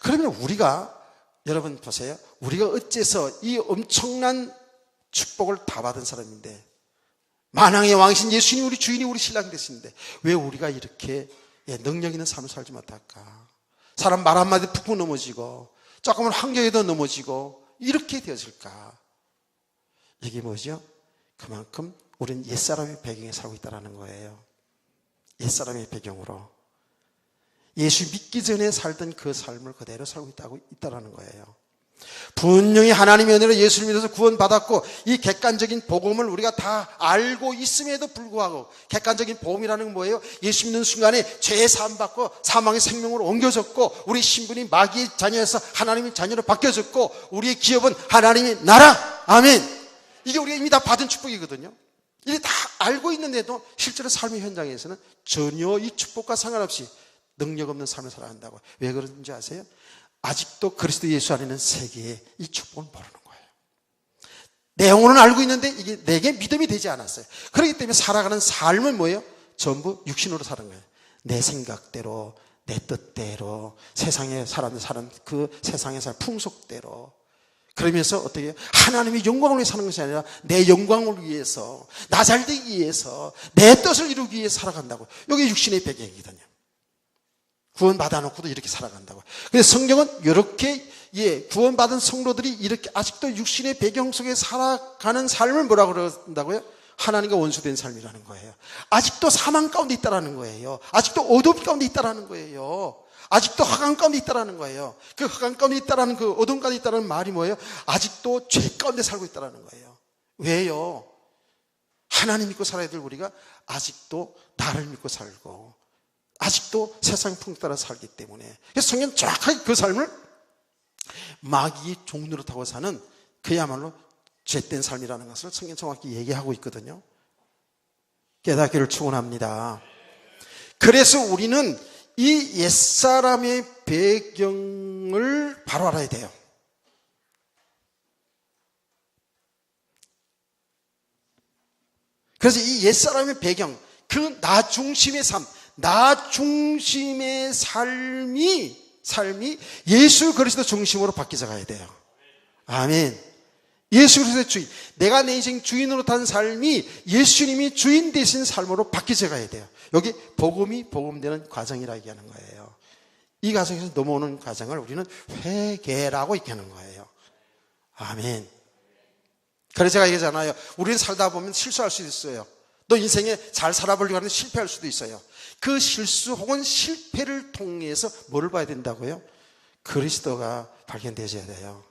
그러면 우리가, 여러분 보세요. 우리가 어째서 이 엄청난 축복을 다 받은 사람인데, 만왕의 왕이신 예수님이 우리 주인이 우리 신랑이 됐는데, 왜 우리가 이렇게 능력 있는 삶을 살지 못할까? 사람 말 한마디 푹푹 넘어지고, 조금은 환경에도 넘어지고, 이렇게 되었을까? 이게 뭐죠? 그만큼 우리는 옛사람의 배경에 살고 있다는 거예요. 옛사람의 배경으로. 예수 믿기 전에 살던 그 삶을 그대로 살고 있다는 거예요. 분명히 하나님의 은혜로 예수를 믿어서 구원받았고 이 객관적인 복음을 우리가 다 알고 있음에도 불구하고, 객관적인 복음이라는 건 뭐예요? 예수 믿는 순간에 죄 사함 받고 사망의 생명으로 옮겨졌고 우리 신분이 마귀의 자녀에서 하나님의 자녀로 바뀌어졌고 우리의 기업은 하나님의 나라. 아멘. 이게 우리가 이미 다 받은 축복이거든요. 이게 다 알고 있는데도 실제로 삶의 현장에서는 전혀 이 축복과 상관없이 능력 없는 삶을 살아간다고. 왜 그런지 아세요? 아직도 그리스도 예수 안에 있는 세계에 이 축복을 모르는 거예요. 내용으로는 알고 있는데 이게 내게 믿음이 되지 않았어요. 그렇기 때문에 살아가는 삶은 뭐예요? 전부 육신으로 사는 거예요. 내 생각대로, 내 뜻대로, 세상에 사람들 사는 그 세상에 사는 풍속대로. 그러면서 어떻게 해요? 하나님의 영광을 위해 사는 것이 아니라 내 영광을 위해서, 나 잘 되기 위해서, 내 뜻을 이루기 위해 살아간다고. 이게 육신의 배경이거든요. 구원받아 놓고도 이렇게 살아간다고. 그래서 성경은 이렇게 구원받은 성도들이 이렇게 아직도 육신의 배경 속에 살아가는 삶을 뭐라고 그런다고요? 하나님과 원수된 삶이라는 거예요. 아직도 사망 가운데 있다라는 거예요. 아직도 어둠 가운데 있다라는 거예요. 아직도 흑암 가운데 있다라는 거예요. 그 흑암 가운데 있다라는 그 어둠 가운데 있다라는 말이 뭐예요? 아직도 죄 가운데 살고 있다라는 거예요. 왜요? 하나님 믿고 살아야 될 우리가 아직도 나를 믿고 살고 아직도 세상 풍 따라 살기 때문에, 그래서 성경은 정확하게 그 삶을 마귀의 종로로 타고 사는 그야말로 죄된 삶이라는 것을 성경 정확히 얘기하고 있거든요. 깨닫기를 축원합니다. 그래서 우리는 이 옛사람의 배경을 바로 알아야 돼요. 그래서 이 옛사람의 배경, 그 나 중심의 삶, 나 중심의 삶이 예수 그리스도 중심으로 바뀌어 가야 돼요. 아멘. 예수 그리스도의 주인, 내가 내 인생 주인으로 탄 삶이 예수님이 주인 되신 삶으로 바뀌어 가야 돼요. 여기 복음이 복음되는 과정이라 얘기하는 거예요. 이 과정에서 넘어오는 과정을 우리는 회개라고 얘기하는 거예요. 아멘. 그래서 제가 얘기하잖아요. 우리는 살다 보면 실수할 수도 있어요. 또 인생에 잘 살아보려고 하는데 실패할 수도 있어요. 그 실수 혹은 실패를 통해서 뭐를 봐야 된다고요? 그리스도가 발견되어야 돼요.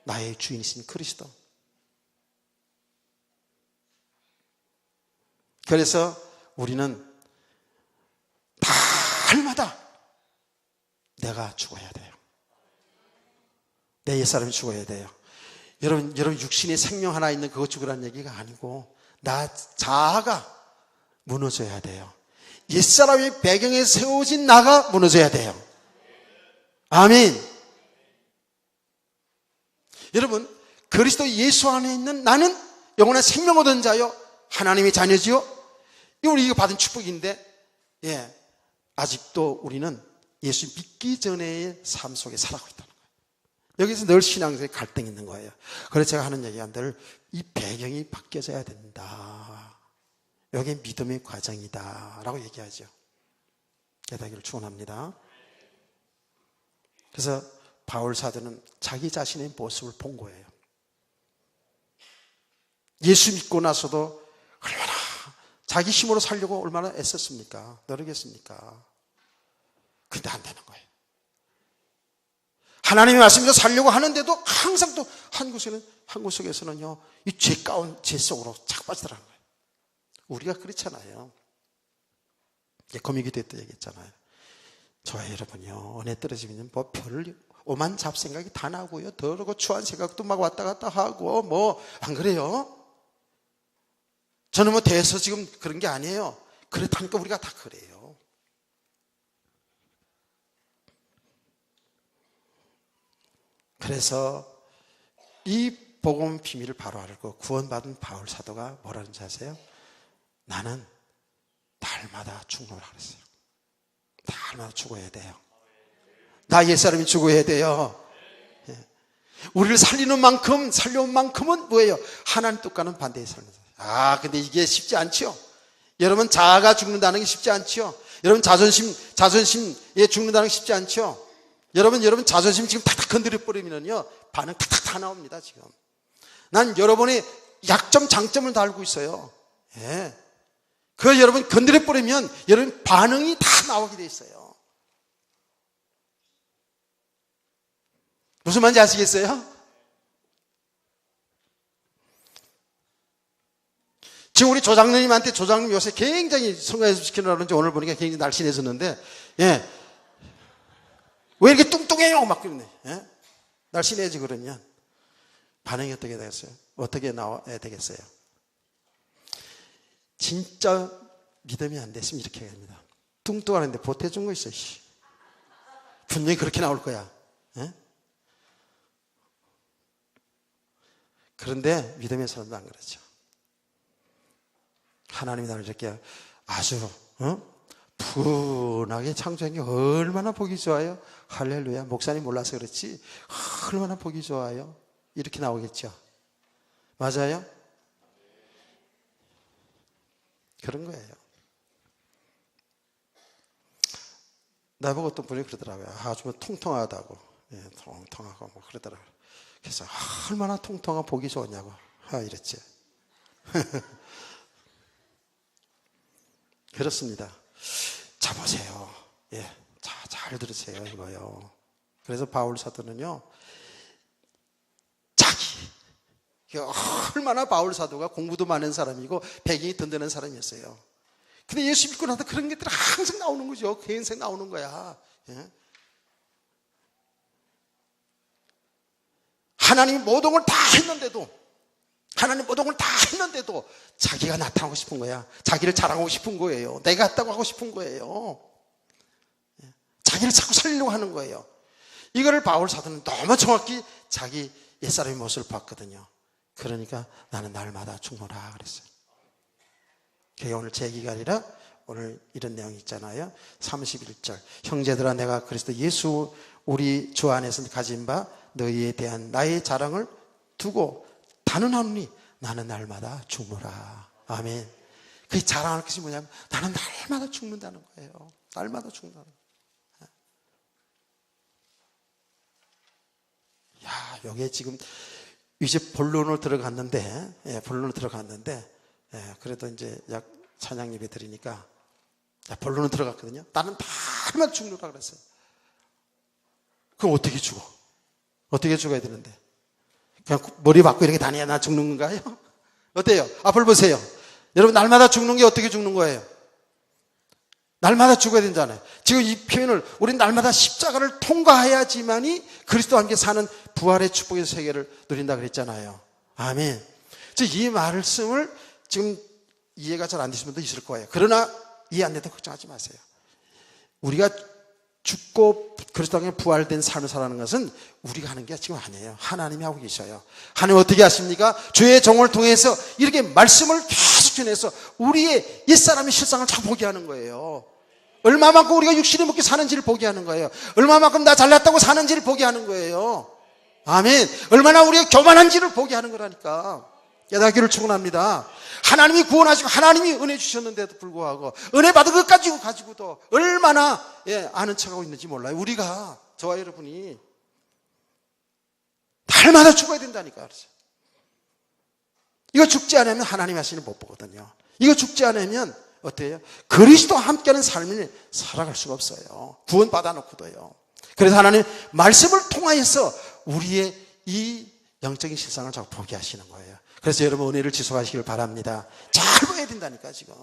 나의 주인이신 그리스도. 그래서 우리는 날마다 내가 죽어야 돼요. 내 옛사람이 죽어야 돼요. 여러분 육신의 생명 하나 있는 그거 죽으라는 얘기가 아니고 나 자아가 무너져야 돼요. 옛사람의 배경에 세워진 나가 무너져야 돼요. 아멘. 여러분, 그리스도 예수 안에 있는 나는 영원한 생명 얻은 자요, 하나님의 자녀지요. 우리 이거 받은 축복인데, 아직도 우리는 예수 믿기 전의 삶 속에 살아가고 있다는 거예요. 여기서 늘 신앙생활에 갈등이 있는 거예요. 그래서 제가 하는 얘기가 늘 이 배경이 바뀌어져야 된다. 여기 믿음의 과정이다 라고 얘기하죠. 깨닫기를 축원합니다. 그래서 바울 사도는 자기 자신의 모습을 본 거예요. 예수 믿고 나서도 얼마나 자기 힘으로 살려고 얼마나 애썼습니까? 노력했습니까? 근데 안 되는 거예요. 하나님의 말씀대로 살려고 하는데도 항상 또 한 구석에서는요, 이 죄 가운 죄 속으로 자꾸 빠지더라는 거예요. 우리가 그렇잖아요. 거미기도 때 얘기했잖아요. 저와 여러분요, 은혜 떨어지면 뭐 별 오만 잡생각이 다 나고요, 더러고 추한 생각도 막 왔다 갔다 하고, 뭐 안 그래요? 저는 뭐 대해서 지금 그런 게 아니에요. 그렇다니까 우리가 다 그래요. 그래서 이 복음 비밀을 바로 알고 구원받은 바울 사도가 뭐라는지 아세요? 나는 날마다 죽노라 그랬어요. 날마다 죽어야 돼요. 나 옛사람이 죽어야 돼요. 우리를 살리는 만큼, 살려온 만큼은 뭐예요? 하나님 뜻과는 반대의 삶을 살아요. 근데 이게 쉽지 않죠? 여러분, 자아가 죽는다는 게 쉽지 않죠? 여러분, 자존심에 죽는다는 게 쉽지 않죠? 여러분 자존심 지금 탁탁 건드려버리면요, 반응 탁탁 다 나옵니다, 지금. 난 여러분의 약점, 장점을 다 알고 있어요. 예. 그걸 여러분 건드려버리면 여러분 반응이 다 나오게 돼 있어요. 무슨 말인지 아시겠어요? 지금 우리 조장님한테, 조장님 요새 굉장히 성가 연습시키느라는지 오늘 보니까 굉장히 날씬해졌는데, 예. 왜 이렇게 뚱뚱해요? 막 그러네. 예? 날씬해지 그러면 반응이 어떻게 되겠어요? 어떻게 나와야 되겠어요? 진짜 믿음이 안 됐으면 이렇게 해야 됩니다. 뚱뚱하는데 보태준 거 있어. 분명히 그렇게 나올 거야. 예? 그런데 믿음의 사람도 안 그렇죠. 하나님이 나를 이렇게 아주 푸근하게 창조한 게 얼마나 보기 좋아요. 할렐루야. 목사님 몰라서 그렇지 얼마나 보기 좋아요. 이렇게 나오겠죠. 맞아요? 그런 거예요. 나보고 어떤 분이 그러더라고요. 아주 뭐 통통하다고. 예, 통통하고 뭐 그러더라고요. 그래서 얼마나 통통하고 보기 좋냐고 이랬지. 그렇습니다. 자, 보세요. 예, 잘 들으세요, 이거요. 그래서 바울 사도는요, 얼마나 바울 사도가 공부도 많은 사람이고 배경이 든든한 사람이었어요. 근데 예수 믿고 나서 그런 것들이 항상 나오는 거죠. 그 인생 나오는 거야. 예? 하나님이 모든 걸 다 했는데도 자기가 나타나고 싶은 거야. 자기를 자랑하고 싶은 거예요. 내가 했다고 하고 싶은 거예요. 자기를 자꾸 살리려고 하는 거예요. 이거를 바울 사도는 너무 정확히 자기 옛사람의 모습을 봤거든요. 그러니까 나는 날마다 죽노라 그랬어요. 그게 오늘 제 얘기가 아니라 오늘 이런 내용이 있잖아요. 31절. 형제들아, 내가 그리스도 예수 우리 주 안에서 가진 바 너희에 대한 나의 자랑을 두고 단언하노니 나는 날마다 죽노라. 아멘. 그 자랑할 것이 뭐냐면 나는 날마다 죽는다는 거예요. 날마다 죽는다는 거예요. 야, 여기에 지금 이제 본론을 들어갔는데, 그래도 이제 약 찬양 예배 드리니까 본론을 들어갔거든요. 나는 날마다 죽노라 그랬어요. 그럼 어떻게 죽어? 어떻게 죽어야 되는데? 그냥 머리 박고 이렇게 다녀야 나 죽는 건가요? 어때요? 앞을 보세요. 여러분, 날마다 죽는 게 어떻게 죽는 거예요? 날마다 죽어야 된잖아요. 지금 이 표현을 우리는 날마다 십자가를 통과해야지만이 그리스도와 함께 사는 부활의 축복의 세계를 누린다 그랬잖아요. 아멘. 이 말씀을 지금 이해가 잘 안 되시는 분도 있을 거예요. 그러나 이해 안 돼도 걱정하지 마세요. 우리가 죽고 그리스도와 함께 부활된 삶을 살아가는 것은 우리가 하는 게 지금 아니에요. 하나님이 하고 계셔요. 하나님 어떻게 하십니까? 주의 종을 통해서 이렇게 말씀을 계속 전해서 우리의 옛사람의 실상을 다 보게 하는 거예요. 얼마만큼 우리가 육신을 먹게 사는지를 보게 하는 거예요. 얼마만큼 나 잘났다고 사는지를 보게 하는 거예요. 아멘. 얼마나 우리가 교만한지를 보게 하는 거라니까. 깨닫기를 축원합니다. 하나님이 구원하시고 하나님이 은혜 주셨는데도 불구하고 은혜 받은 것 가지고도 얼마나 아는 척하고 있는지 몰라요. 우리가, 저와 여러분이 날마다 죽어야 된다니까. 이거 죽지 않으면 하나님의 하시는 못 보거든요. 이거 죽지 않으면 어때요? 그리스도와 함께하는 삶을 살아갈 수가 없어요. 구원 받아놓고도요. 그래서 하나님 말씀을 통하여서 우리의 이 영적인 실상을 자꾸 보게 하시는 거예요. 그래서 여러분 은혜를 지속하시길 바랍니다. 잘 보여야 된다니까 지금.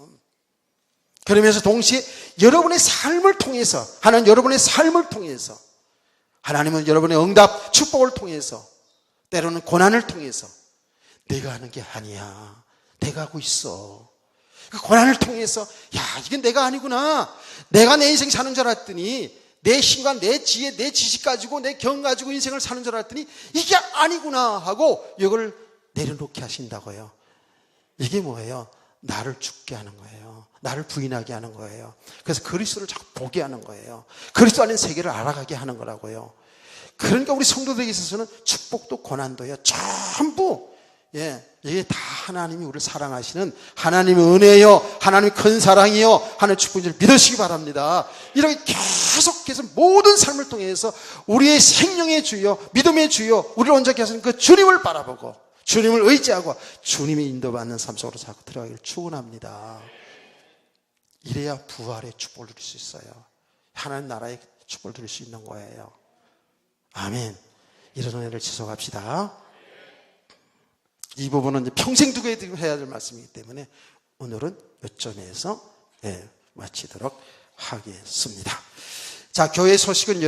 그러면서 동시에 여러분의 삶을 통해서, 하나님 여러분의 삶을 통해서, 하나님은 여러분의 응답, 축복을 통해서, 때로는 고난을 통해서 내가 하는 게 아니야, 내가 하고 있어. 그 고난을 통해서 야, 이건 내가 아니구나. 내가 내 인생 사는 줄 알았더니, 내 힘과 내 지혜, 내 지식 가지고, 내 경 가지고 인생을 사는 줄 알았더니 이게 아니구나 하고 이걸 내려놓게 하신다고요. 이게 뭐예요? 나를 죽게 하는 거예요. 나를 부인하게 하는 거예요. 그래서 그리스도를 자꾸 보게 하는 거예요. 그리스도 안에 세계를 알아가게 하는 거라고요. 그러니까 우리 성도들에게 있어서는 축복도 고난도요, 전부 이게 다 하나님이 우리를 사랑하시는 하나님의 은혜요, 하나님의 큰 사랑이요, 하나님의 축복을 믿으시기 바랍니다. 이렇게 계속해서 모든 삶을 통해서 우리의 생명의 주요, 믿음의 주요, 우리를 온전케 하시는 그 주님을 바라보고 주님을 의지하고 주님의 인도받는 삶 속으로 자꾸 들어가기를 축원합니다. 이래야 부활의 축복을 누릴 수 있어요. 하나님 나라의 축복을 누릴 수 있는 거예요. 아멘. 이런 은혜를 지속합시다. 이 부분은 이제 평생 두고 해야 될 말씀이기 때문에 오늘은 이점에서 마치도록 하겠습니다. 자, 교회 소식은